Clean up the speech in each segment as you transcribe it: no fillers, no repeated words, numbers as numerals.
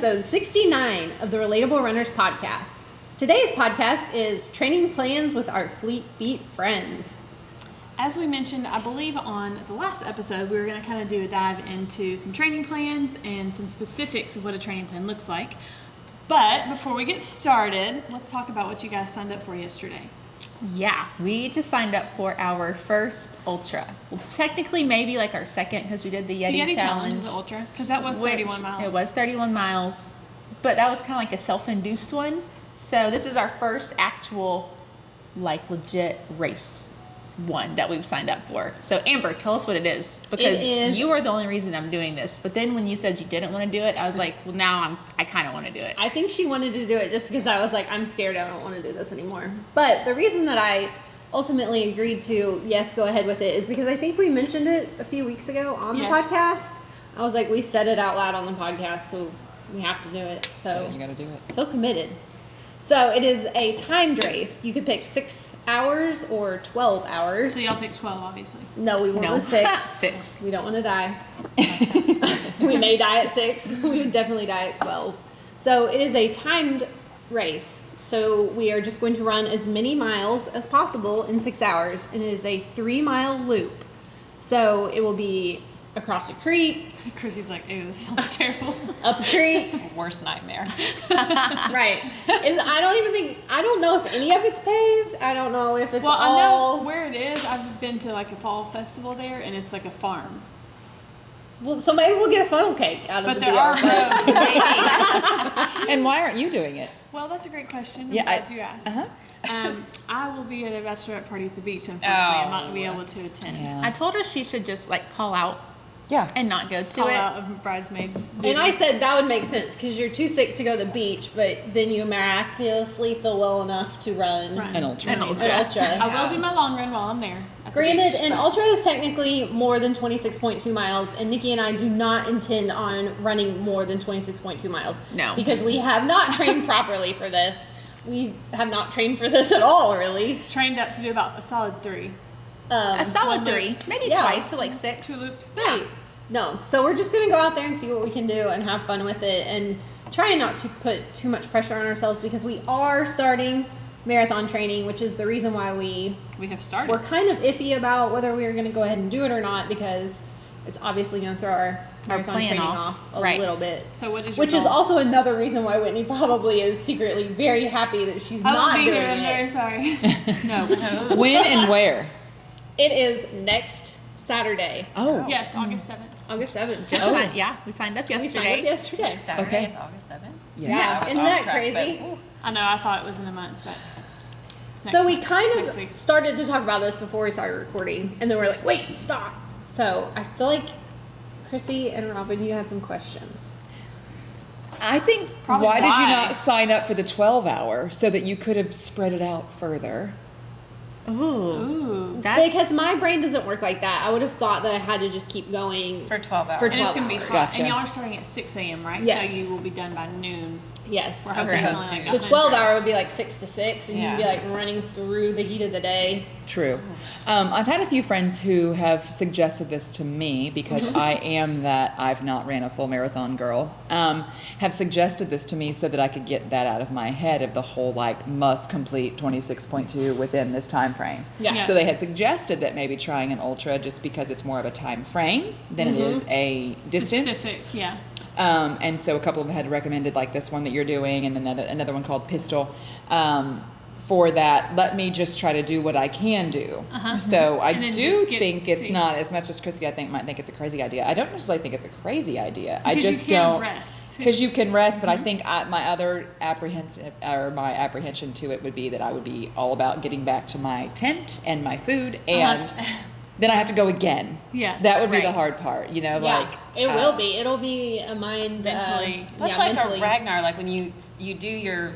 episode 69 of the Relatable Runners podcast. Today's podcast is training plans with our Fleet Feet friends. As we mentioned, I believe on the last episode, we were going to kind of do a dive into some training plans and some specifics of what a training plan looks like. But before we get started, let's talk about what you guys signed up for yesterday. Yeah, we just signed up for our first ultra. Well, technically, maybe like our second because we did the Yeti challenge is the ultra because that was 31 miles. It was 31 miles, but that was kind of like a self-induced one. So this is our first actual, like, legit race one that we've signed up for. So Amber, tell us what it is because you are the only reason I'm doing this. But then when you said you didn't want to do it, I was like, well, now I kind of want to do it. I think she wanted to do it just because I was like, I'm scared, I don't want to do this anymore. But the reason that I ultimately agreed to, yes, go ahead with it is because I think we mentioned it a few weeks ago on the podcast. I was like, we said it out loud on the podcast, so we have to do it. So you got to do it. I feel committed. So it is a timed race. You could pick 6 hours or 12 hours. So y'all picked 12, obviously. No, we went with 6. 6. We don't want to die. We may die at 6. We would definitely die at 12. So it is a timed race. So we are just going to run as many miles as possible in 6 hours. And it is a 3-mile loop. So it will be across a creek. Chrissy's like, ew, this sounds terrible. Up a creek. Worst nightmare. Right. I don't know if any of it's paved. I don't know if it's well, all. I know where it is. I've been to like a fall festival there, and it's like a farm. Well, so maybe we'll get a funnel cake out of But the there deal. are roads. And why aren't you doing it? Well, that's a great question. I'm Yeah, glad you asked. I will be at a bachelorette party at the beach, unfortunately. I'm not going to be able to attend. Yeah. I told her she should just like call out Yeah. and not go to Call it. out of bridesmaids. And I said that would make sense because you're too sick to go to the beach, but then you miraculously feel well enough to run An ultra. An ultra. an ultra. I will do my long run while I'm there. at the Granted, beach, an but- ultra is technically more than 26.2 miles, and Nikki and I do not intend on running more than 26.2 miles. No. Because we have not trained properly for this. We have not trained for this at all, really. Trained up to do about a solid 3. A solid one loop. 3, maybe Yeah. twice, so like 6. 2 loops. Right. No. So we're just going to go out there and see what we can do and have fun with it and try not to put too much pressure on ourselves because we are starting marathon training, which is the reason why we have started. were kind of iffy about whether we were going to go ahead and do it or not because it's obviously going to throw our marathon plan training off. off a Right. little bit. So what is your Which is goal? also another reason why Whitney probably is secretly very happy that she's I not won't be doing here. I'm very it. sorry. No. When and where? It is next Saturday, Oh. Yes, August 7th. August 7th. Just signed, yeah, we signed up We signed yesterday. up yesterday. Saturday Okay. is August 7th. Yes. Yeah, I was isn't off that track, crazy? but, ooh. I know. I thought it was in a month, but. it's So next we month. kind Next of week. started to talk about this before we started recording, and then we're like, wait, stop. So I feel like Chrissy and Robin, you had some questions. I think, Probably why did you why. not sign up for the 12-hour so that you could have spread it out further? Ooh, that's Because my brain doesn't work like that. I would have thought that I had to just keep going. For 12 hours. For And it's 12 going to be hours. hot. Gotcha. And y'all are starting at 6 a.m., right? Yes. So you will be done by noon. Yes. We're hoping Okay. it's only like The 100. 12-hour would be like 6 to 6, and you'd be Yeah. like running through the heat of the day. True. I've had a few friends who have suggested this to me because I am that I've not ran a full marathon girl. Have suggested this to me so that I could get that out of my head of the whole like must complete 26.2 within this time frame. Yeah. So they had suggested that maybe trying an ultra just because it's more of a time frame than it is a distance. Specific, yeah. And so a couple of them had recommended like this one that you're doing and then another one called Pistol. For that, let me just try to do what I can do. So I And then do just think it's see. not as much as Chrissy might think it's a crazy idea. I don't necessarily think it's a crazy idea. Because I just you can don't rest. because you can rest. But I think my other apprehension to it would be that I would be all about getting back to my tent and my food and. Then I have to go again. Yeah. That would be the Right. hard part, you know, Yeah, like it will be. It'll be a mind Mentally. That's yeah, like mentally. a Ragnar, like when you do your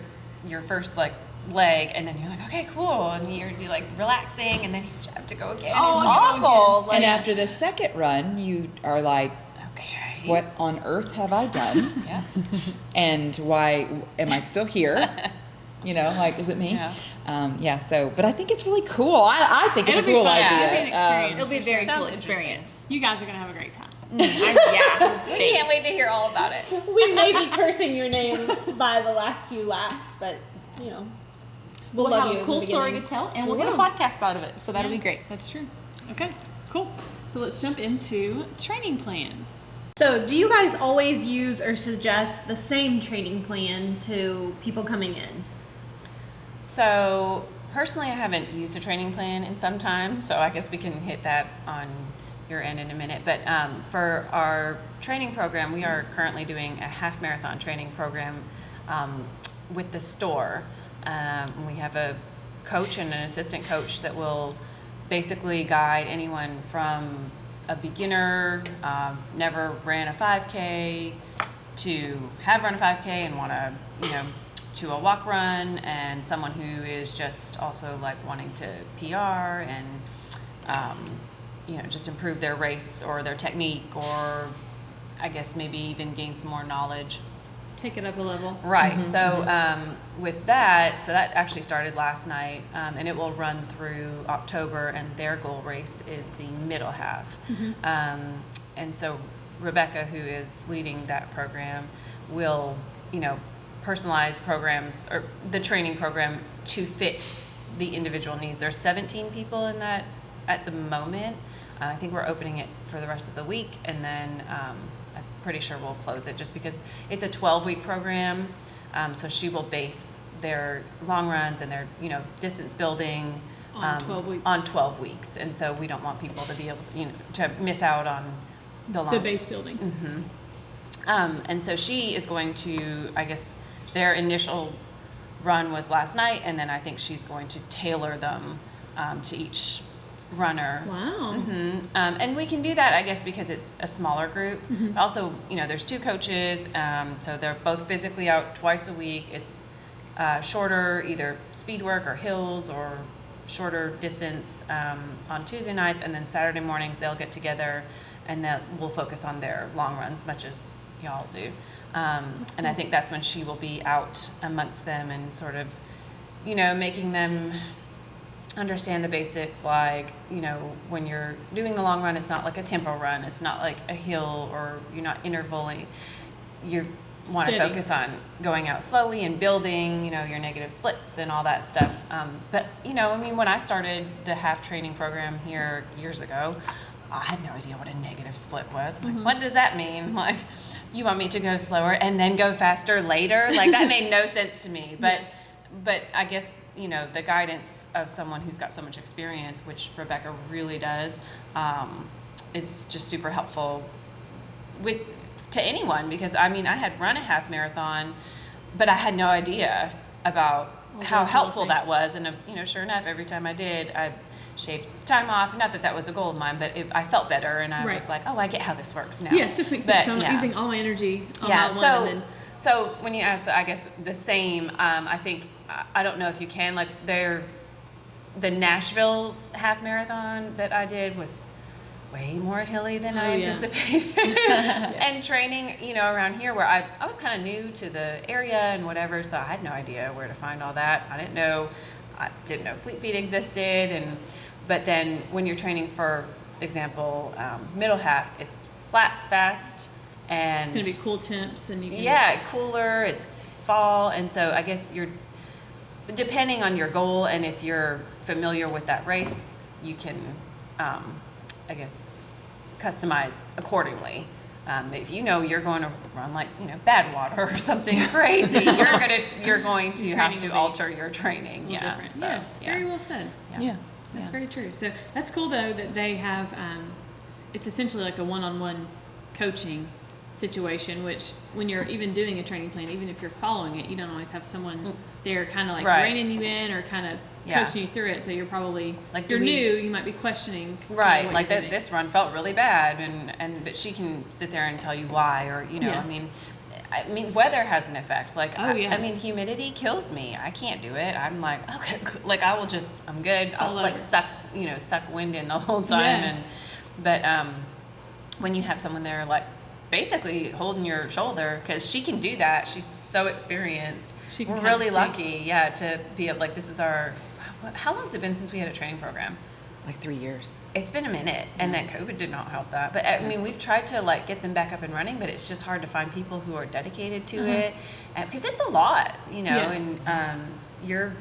first like leg and then you're like, okay, cool, and you're like relaxing and then you have to go again. Oh, It's you go awful. Like, and after the second run, you are like, okay. what on earth have I done? Yeah. And why am I still here? You know, like, is it me? Yeah. So, but I think it's really cool. I think it's It'll a be cool fun. idea. It'll be an experience. It'll be a very Sounds cool interesting. experience. You guys are going to have a great time. Yeah. We can't wait to hear all about it. We may be cursing your name by the last few laps, but you know, we'll love have you a in cool the story beginning. to tell, and we'll We get a will. podcast out of it. So that'll be great. That's true. Okay, cool. So let's jump into training plans. So, do you guys always use or suggest the same training plan to people coming in? So personally, I haven't used a training plan in some time, so I guess we can hit that on your end in a minute. But for our training program, we are currently doing a half marathon training program with the store. We have a coach and an assistant coach that will basically guide anyone from a beginner, never ran a 5K, to have run a 5K and want to, to a walk run, and someone who is just also like wanting to PR and, just improve their race or their technique, or I guess maybe even gain some more knowledge. Take it up a level. Right. With that, so that actually started last night, and it will run through October, and their goal race is the middle half. And so Rebecca, who is leading that program, will, personalize programs or the training program to fit the individual needs. There's 17 people in that at the moment. I think we're opening it for the rest of the week, and then I'm pretty sure we'll close it just because it's a 12-week program. So she will base their long runs and their, distance building On 12 weeks. On 12 weeks. And so we don't want people to be able to miss out on the long The base building. and so she is going to, I guess, their initial run was last night, and then I think she's going to tailor them to each runner. Wow. And we can do that, I guess, because it's a smaller group. But also, there's two coaches, so they're both physically out twice a week. It's shorter, either speed work or hills or shorter distance on Tuesday nights, and then Saturday mornings they'll get together and we'll focus on their long runs, much as y'all do. And I think that's when she will be out amongst them and sort of, making them understand the basics, like, when you're doing the long run, it's not like a tempo run. It's not like a hill, or you're not intervaling. You want to Steady. focus on going out slowly and building, your negative splits and all that stuff. But, when I started the half training program here years ago, I had no idea what a negative split was. Like, what does that mean? Like, you want me to go slower and then go faster later? Like, that made no sense to me. But I guess, the guidance of someone who's got so much experience, which Rebecca really does, is just super helpful to anyone, because I had run a half marathon, but I had no idea about how helpful that was. And sure enough, every time I did, I shaved time off. Not that that was a goal of mine, but I felt better, and I was like, oh, I get how this works now. Yeah, it just makes sense. I'm not using all my energy on that one. And then So when you ask, I guess the same, I think, I don't know if you can, like, the Nashville half marathon that I did was way more hilly than I anticipated. And training, around here where I was kind of new to the area and whatever, so I had no idea where to find all that. I didn't know Fleet Feet existed, but then when you're training, for example, middle half, it's flat, fast, and it's going to be cool temps, and you can cooler, it's fall, and so I guess you're, depending on your goal and if you're familiar with that race, you can, I guess, customize accordingly. If you're going to run like Badwater or something crazy, you're going to have to alter your training. different. So, Yes, very well said. Yeah. That's very true. So that's cool, though, that they have, it's essentially like a one-on-one coaching situation, which when you're even doing a training plan, even if you're following it, you don't always have someone there kind of like reining you in or kind of coaching you through it. So you're probably, like, you're new, you might be questioning. Right, like this run felt really bad, but she can sit there and tell you why, or, I mean, weather has an effect. Like, humidity kills me. I can't do it. I'm like, okay, like I'm good. I'll like suck wind in the whole time. Yes. But when you have someone there, like, basically holding your shoulder, because she can do that. She's so experienced. We're really lucky, to be able, like, this is our, how long has it been since we had a training program? Like 3 years. It's been a minute, and then COVID did not help that. But I mean, we've tried to like get them back up and running, but it's just hard to find people who are dedicated to it, because it's a lot, you know. And you're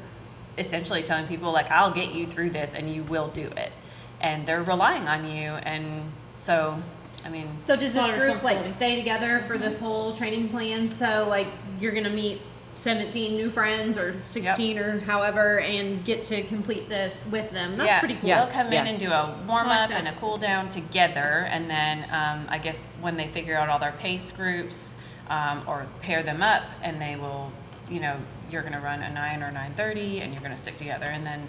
essentially telling people like, I'll get you through this, and you will do it, and they're relying on you. And so, I mean, So does this Lot of group like responsibility. stay together for this whole training plan? So like you're gonna meet 17 new friends or 16 or however and get to complete this with them. That's pretty cool. Yeah. They'll come in Yeah. and do a warm I like up that. and a cool down together, and then I guess when they figure out all their pace groups or pair them up, and they will, you know, you're going to run a 9 or 9:30, and you're going to stick together, and then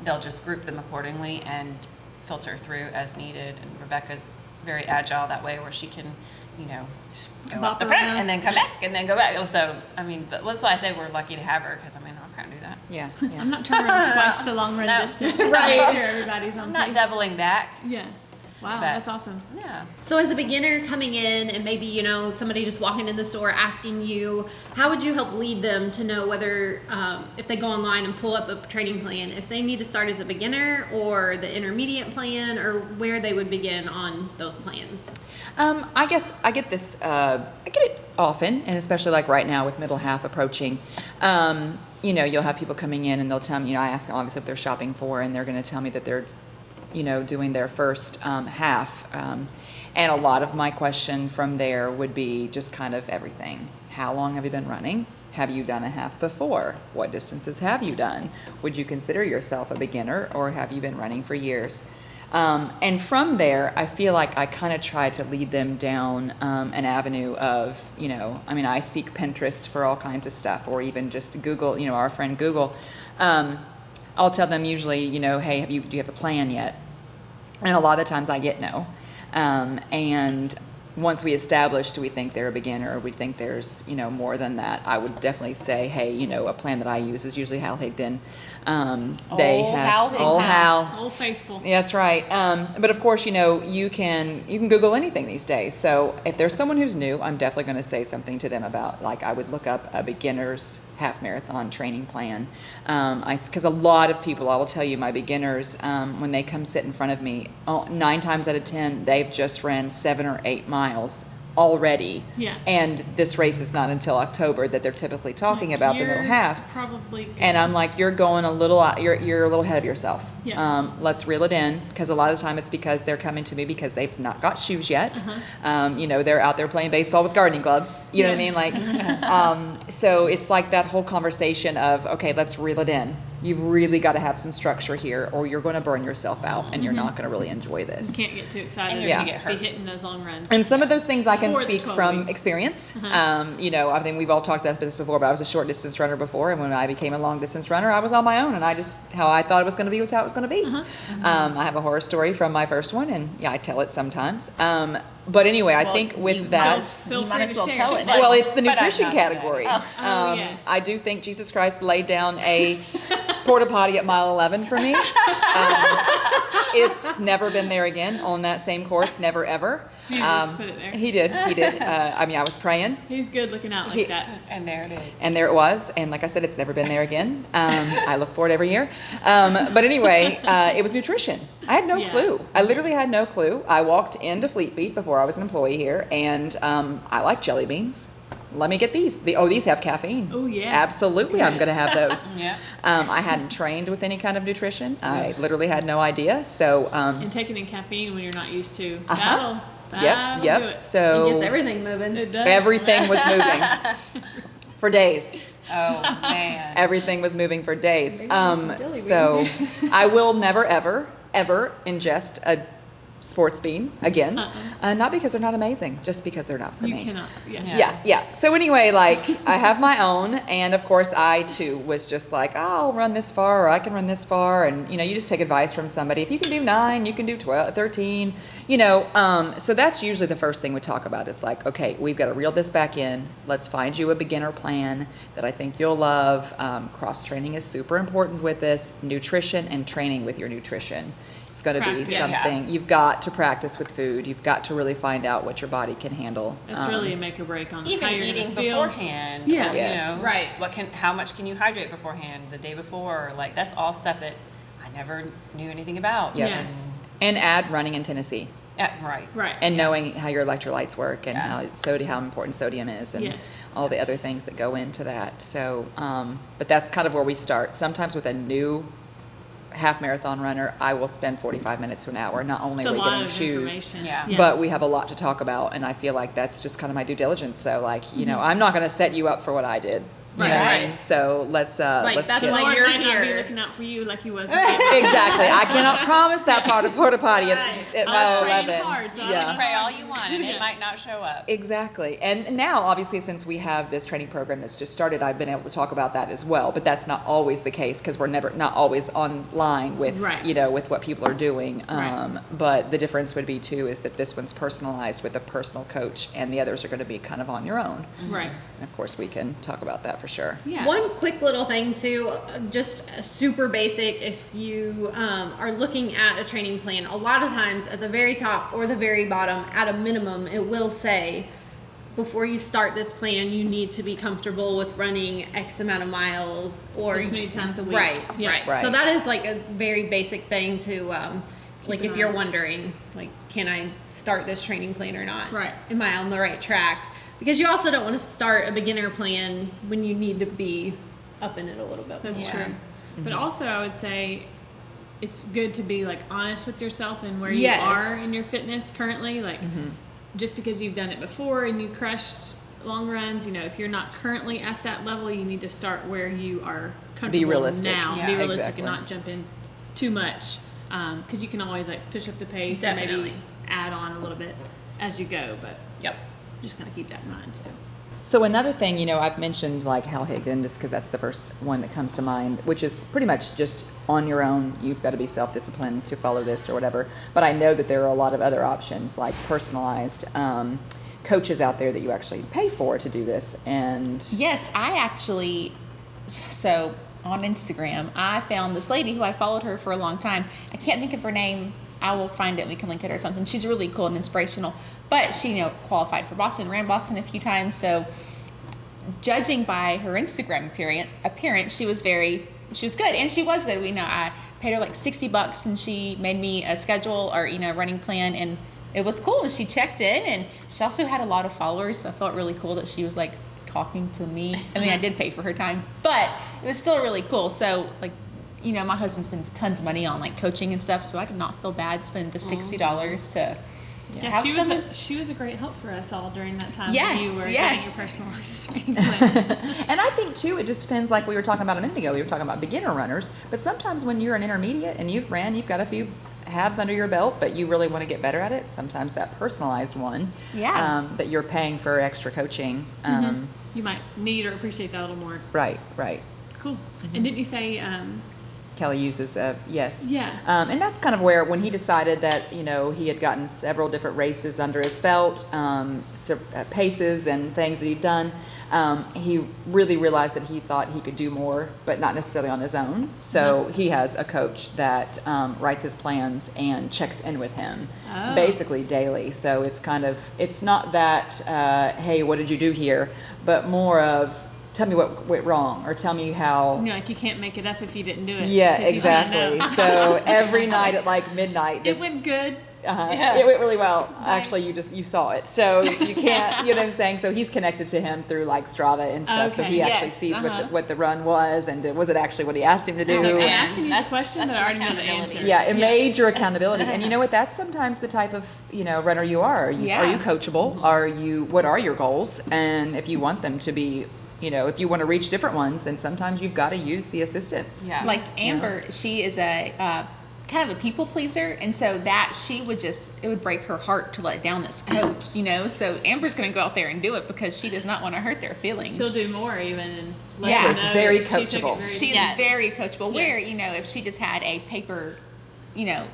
they'll just group them accordingly and filter through as needed. And Rebecca's very agile that way, where she can, you know, go Bop up the front around. and then come back and then go back. So I mean, that's why I say we're lucky to have her, because I mean, I can't do that. Yeah. I'm not trying to run twice the long run No. distance. Right. Make sure everybody's on I'm not pace. doubling back. Yeah. Wow, But- that's awesome. Yeah. So as a beginner coming in and maybe, you know, somebody just walking in the store asking you, how would you help lead them to know whether, if they go online and pull up a training plan, if they need to start as a beginner or the intermediate plan, or where they would begin on those plans? I guess I get this, I get it often, and especially like right now with middle half approaching. You know, you'll have people coming in and they'll tell me, you know, I ask them obviously what they're shopping for, and they're going to tell me that they're, you know, doing their first half. And a lot of my question from there would be just kind of everything. How long have you been running? Have you done a half before? What distances have you done? Would you consider yourself a beginner, or have you been running for years? And from there, I feel like I kind of try to lead them down an avenue of, you know, I mean, I seek Pinterest for all kinds of stuff, or even just Google, you know, our friend Google. I'll tell them usually, you know, hey, do you have a plan yet? And a lot of times I get no. And once we establish, do we think they're a beginner, or we think there's, you know, more than that, I would definitely say, hey, you know, a plan that I use is usually Hal Higdon. They Old have Hal Higdon. old Hal. Old faithful. Yeah, that's right. But of course, you know, you can Google anything these days. So if there's someone who's new, I'm definitely going to say something to them about, like, I would look up a beginner's half marathon training plan. Because a lot of people, I will tell you, my beginners, when they come sit in front of me, 9 times out of 10, they've just ran 7 or 8 miles already. Yeah. And this race is not until October that they're typically talking about the middle You're half. Probably good. And I'm like, you're going a little, you're a little ahead of yourself. Yeah. Let's reel it in, because a lot of the time it's because they're coming to me because they've not got shoes yet. You know, they're out there playing baseball with gardening gloves. You know what I mean? Like, so it's like that whole conversation of, okay, let's reel it in. You've really got to have some structure here, or you're going to burn yourself out, and you're not going to really enjoy this. You can't get too excited. And you're gonna to get hurt. Be hitting those long runs. And some of those things I can Before the speak 12 from weeks. experience. You know, I think we've all talked about this before, but I was a short distance runner before, and when I became a long distance runner, I was on my own, and I just, how I thought it was going to be was how it was going to be. I have a horror story from my first one, and yeah, I tell it sometimes. But anyway, I Well, think with you that, Feel You free might to as well share. tell She's it. like, well, it's the But I'm nutrition not today. category. Oh, yes. I do think Jesus Christ laid down a porta potty at mile 11 for me. It's never been there again on that same course, never ever. Jesus put it there. He did. I mean, I was praying, He's good looking out like He- that. And there it is. and there it was. And like I said, it's never been there again. I look for it every year. But anyway, it was nutrition. I had no Yeah. clue. I literally had no clue. I walked into Fleet Feet before I was an employee here, and I like jelly beans. Let me get these. These have caffeine. Oh, yeah. Absolutely, I'm going to have those. Yeah. I hadn't trained with any kind of nutrition. I literally had no idea. So, And taking in caffeine when you're not used to. That'll yep, do yep. it. It So gets everything moving. It does. everything was moving for days. Oh man. Everything was moving for days. Maybe some jelly So I will never, ever, ever ingest a sports bean again. Not because they're not amazing, just because they're not for You me. cannot. Yeah. Yeah. So anyway, like, I have my own, and of course I too was just like, oh, I'll run this far, or I can run this far, and you know, you just take advice from somebody. If you can do 9, you can do 12, 13, you know. So that's usually the first thing we talk about is like, okay, we've got to reel this back in. Let's find you a beginner plan that I think you'll love. Cross training is super important with this. Nutrition and training with your nutrition. It's going to be Practice. something you've got to practice with food. You've got to really find out what your body can handle. That's really a make or break on Even how you're eating gonna feel. beforehand. Yeah. Or, Yes. you know, Right. How much can you hydrate beforehand, the day before? Like, that's all stuff that I never knew anything about. Yep. Yeah. And add running in Tennessee. Right. Right. And knowing how your electrolytes work and Yeah. how important sodium is and Yes. all the other things that go into that. So, but that's kind of where we start. Sometimes with a new half marathon runner, I will spend 45 minutes to an hour, not only It's a with lot getting of shoes, information. Yeah. but we have a lot to talk about. And I feel like that's just kind of my due diligence. So like, you know, I'm not going to set you up for what I did. You Right, know what I right. mean? So let's Like, that's get why Lord you're might not be here. looking out for you like he was. exactly. I cannot promise that part of porta potty at I mile was praying 11. hard, so I You Yeah. can pray all you want, and Yeah. it might not show up. Exactly. And now, obviously, since we have this training program that's just started, I've been able to talk about that as well. But that's not always the case because we're not always online with, Right. you know, with what people are doing. Right. But the difference would be, too, is that this one's personalized with a personal coach and the others are going to be kind of on your own. Right. And of course, we can talk about that for sure. Yeah. One quick little thing too, just super basic. If you are looking at a training plan, a lot of times at the very top or the very bottom, at a minimum, it will say, before you start this plan, you need to be comfortable with running X amount of miles or This many times a week. Right, Yeah. right. Right. So that is like a very basic thing to, like an if eye you're on. wondering, like, can I start this training plan or not? Right. Am I on the right track? Because you also don't want to start a beginner plan when you need to be up in it a little bit That's more. true. But also, I would say it's good to be like honest with yourself and where Yes. you are in your fitness currently. Like, just because you've done it before and you crushed long runs, you know, if you're not currently at that level, you need to start where you are comfortable realistic. now. Yeah. Be realistic Exactly. and not jump in too much, because you can always like push up the pace and maybe Definitely. add on a little bit as you go. But Yep. just kind of keep that in mind. So another thing, you know, I've mentioned like Hal Higdon just because that's the first one that comes to mind, which is pretty much just on your own. You've got to be self-disciplined to follow this or whatever. But I know that there are a lot of other options like personalized coaches out there that you actually pay for to do this. And Yes, I actually, so on Instagram, I found this lady who I followed her for a long time. I can't think of her name. I will find it. We can link it or something. She's really cool and inspirational. But she, you know, qualified for Boston, ran Boston a few times. So judging by her Instagram appearance, she was good. And she was good. I paid her like $60 and she made me a schedule or, you know, running plan. And it was cool. And she checked in and she also had a lot of followers. So I felt really cool that she was like talking to me. I mean, I did pay for her time, but it was still really cool. So like, you know, my husband spends tons of money on like coaching and stuff. So I did not feel bad spending the $60 to Yeah, have someone. she was a great help for us all during that time. Yes, when you were yes. getting your personalized training plan. And I think too, it just depends. Like we were talking about a minute ago, we were talking about beginner runners. But sometimes when you're an intermediate and you've got a few halves under your belt, but you really want to get better at it. Sometimes that personalized one, Yeah. that you're paying for extra coaching. You might need or appreciate that a little more. Right. Cool. And didn't you say, Kelly uses yes. Yeah. And that's kind of where when he decided that, you know, he had gotten several different races under his belt, paces and things that he'd done, he really realized that he thought he could do more, but not necessarily on his own. So he has a coach that writes his plans and checks in with him basically daily. So it's not that, hey, what did you do here? But more of, tell me what went wrong, or tell me how. you know, like you can't make it up if you didn't do it. Yeah, 'cause you didn't exactly. know. So every night at like midnight, It went good. it went really well. Actually, you saw it, so you can't. You know what I'm saying? So he's connected to him through like Strava and stuff. So Okay, he actually yes, sees what the run was, and was it actually what he asked him to do? I'm Okay. And- asking you the That's- question, that's but I the already know the accountability. answer. yeah, it made your accountability. And you know what? That's sometimes the type of, you know, runner you are. Are you Yeah. coachable? What are your goals? And if you want them to be, you know, if you want to reach different ones, then sometimes you've got to use the assistants. Yeah. Like Amber, she is a kind of a people pleaser, and so that it would break her heart to let down this coach, you know. So Amber's going to go out there and do it because she does not want to hurt their feelings. She'll do more even. And let Yeah. them Amber's know very that she took it coachable. very She Yes. is very coachable. Where, you know, if she just had a paper, you know,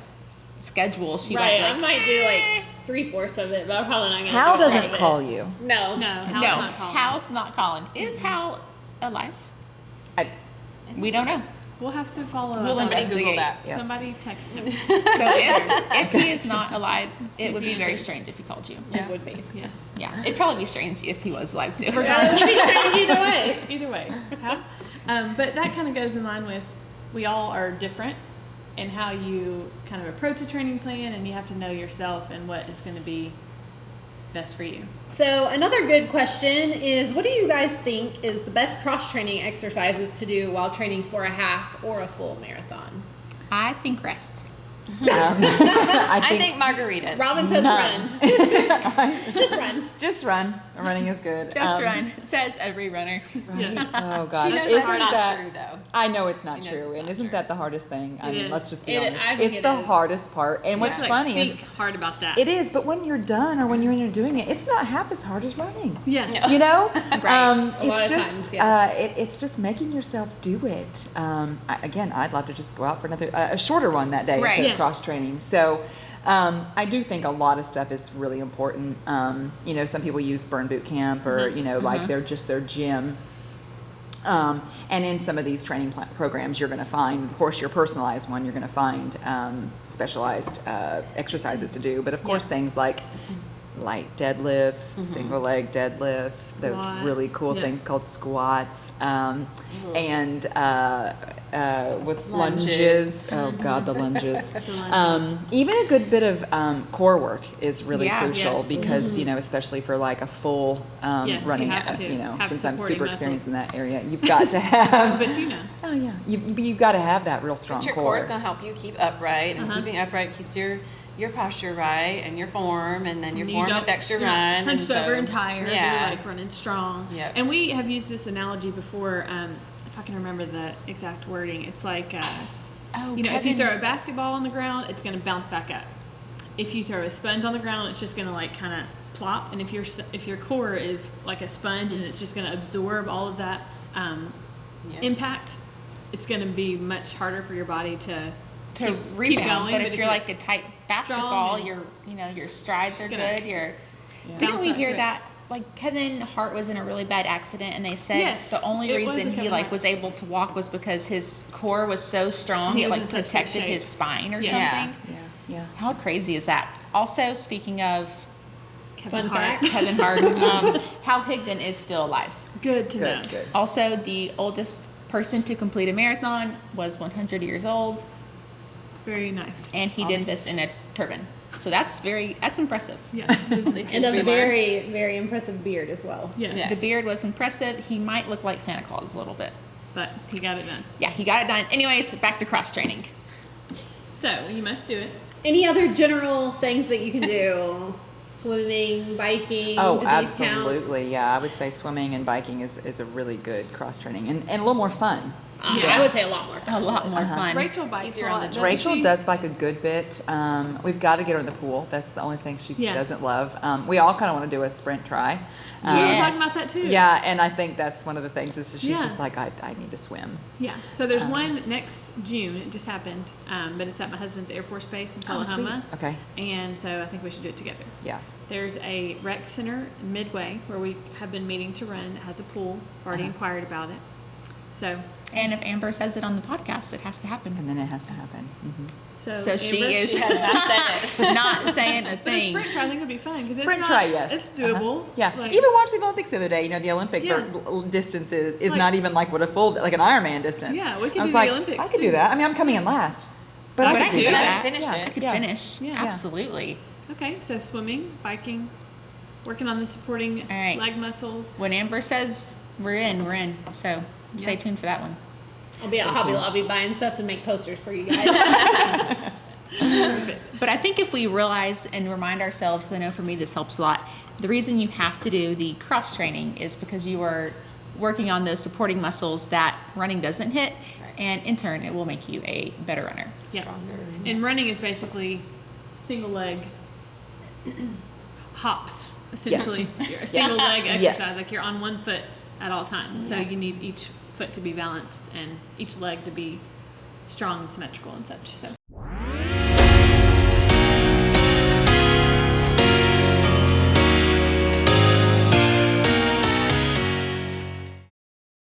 schedule, she Right, might I be like, might do like 3/4 of it, but I'm probably not gonna. Hal do all doesn't of it. call you. No, No, Hal's no, not calling. Hal's not calling. Is Hal alive? I, We don't know. We'll have to follow We'll up. Somebody investigate. Google that. Yeah. Somebody text him. So if he is not alive, it would be very strange if he called you. it would be. Yes. Yeah, it'd probably be strange if he was alive too. It'd be strange either way. Either way. But that kind of goes in line with we all are different and how you kind of approach a training plan, and you have to know yourself and what is going to be best for you. So another good question is, what do you guys think is the best cross-training exercises to do while training for a half or a full marathon? I think rest. I think margaritas. Robin says run. Just run. Just run. Running is good. Just run, says every runner. Yes. Oh gosh, She knows isn't that's not that true, though. I know it's not She knows true, it's and not isn't true. that the hardest thing? I It mean, is. let's just be I honest. think It's it the is. hardest part, and what's Like, funny is think hard about that. it is. But when you're done, or when you're doing it, it's not half as hard as running. Yeah. You know, Right. A lot it's of just times, yes. it's just making yourself do it. Again, I'd love to just go out for another a shorter one that day Right. instead Yeah. of cross training. So. I do think a lot of stuff is really important. You know, some people use Burn Boot Camp or, you know, like they're just their gym. And in some of these training programs, you're going to find, of course, your personalized one, you're going to find specialized exercises to do. But of course, things like light deadlifts, single leg deadlifts, those Squats, really cool yeah. things called squats, and with Lunges. lunges. Oh God, the lunges. The lunges. Even a good bit of core work is really Yeah. crucial Yes. because you know, especially for like a full Yes, you running. have to You know, have since I'm supporting super experienced muscles. in that area, you've got to have. But you know. Oh yeah, you've got to have that real strong But your core. core is going to help you keep upright, and keeping upright keeps your posture right and your form, and then your You form don't- affects your you're not run. hunched and over so- and tired. Yeah. You're like running strong. Yep. And we have used this analogy before. If I can remember the exact wording, it's like, Oh, you know, if you Kevin- throw a basketball on the ground, it's going to bounce back up. If you throw a sponge on the ground, it's just going to like kind of plop. And if your core is like a sponge and it's just going to absorb all of that impact, it's going to be much harder for your body to keep rebound. going. But if you're like a tight basketball, and- your strides are gonna- good. Didn't Bounce we right hear through it. that? Like Kevin Hart was in a really bad accident, and they said Yes, the only it was reason a he Kevin like Hart. was able to walk was because his core was so strong. He It was like in such good protected shape. his spine or Yeah. something. Yeah. How crazy is that? Also, speaking of Kevin Fun Hart. fact. Kevin Hart, Hal Higdon is still alive. Good to know. Good. Also, the oldest person to complete a marathon was 100 years old, Very nice. and he did this in a turban. So that's impressive. Yeah. And a Smart. very, very impressive beard as well. Yeah. Yes. The beard was impressive. He might look like Santa Claus a little bit. But he got it done. Yeah, he got it done. Anyways, back to cross training. So you must do it. Any other general things that you can do? Swimming, biking, Oh, do these count? absolutely. Yeah, I would say swimming and biking is a really good cross training and a little more fun. Yeah, I would say a lot more A fun. lot more fun. Rachel bites Easier a on lot. the doesn't Rachel she? does bike a good bit. We've got to get her in the pool. That's the only thing she Yeah. doesn't love. We all kind of want to do a sprint try. We were Yes. talking about that too. Yeah, and I think that's one of the things is she's Yeah. just like, I need to swim. Yeah. So there's one next June. It just happened, but it's at my husband's Air Force Base in Oh, sweet. Tullahoma. Okay. And so I think we should do it together. Yeah. There's a rec center in Midway where we have been meeting to run. It has a pool. I've already inquired about it. So, And if Amber says it on the podcast, it has to happen. And then it has to happen. So she Amber, is She has not said it. not saying a But a thing. sprint try I think would be fun because Sprint it's try, not, yes. It's doable. Yeah. Like, Even watch the Olympics the other day. You know, the Olympic Yeah. distance is Like- not even like what a full, like an Ironman distance. Yeah, we could I was do the like, Olympics, I could too. do that. I mean, I'm coming in last. But I But could do do that. Finish I it. could Yeah. finish. Yeah. Absolutely. Okay, so swimming, biking, working on the supporting All right. leg muscles. When Amber says we're in. So stay Yeah. tuned for that one. I'll be at Stay Hobby tuned. Lobby buying stuff to make posters for you guys. Perfect. But I think if we realize and remind ourselves, because I know for me this helps a lot, the reason you have to do the cross training is because you are working on those supporting muscles that running doesn't hit, and in turn, it will make you a better runner. Yeah. And running is basically single leg hops, essentially. You're a single leg exercise. Yes. Like you're on one foot at all times. So you need each foot to be balanced and each leg to be strong and symmetrical and such. So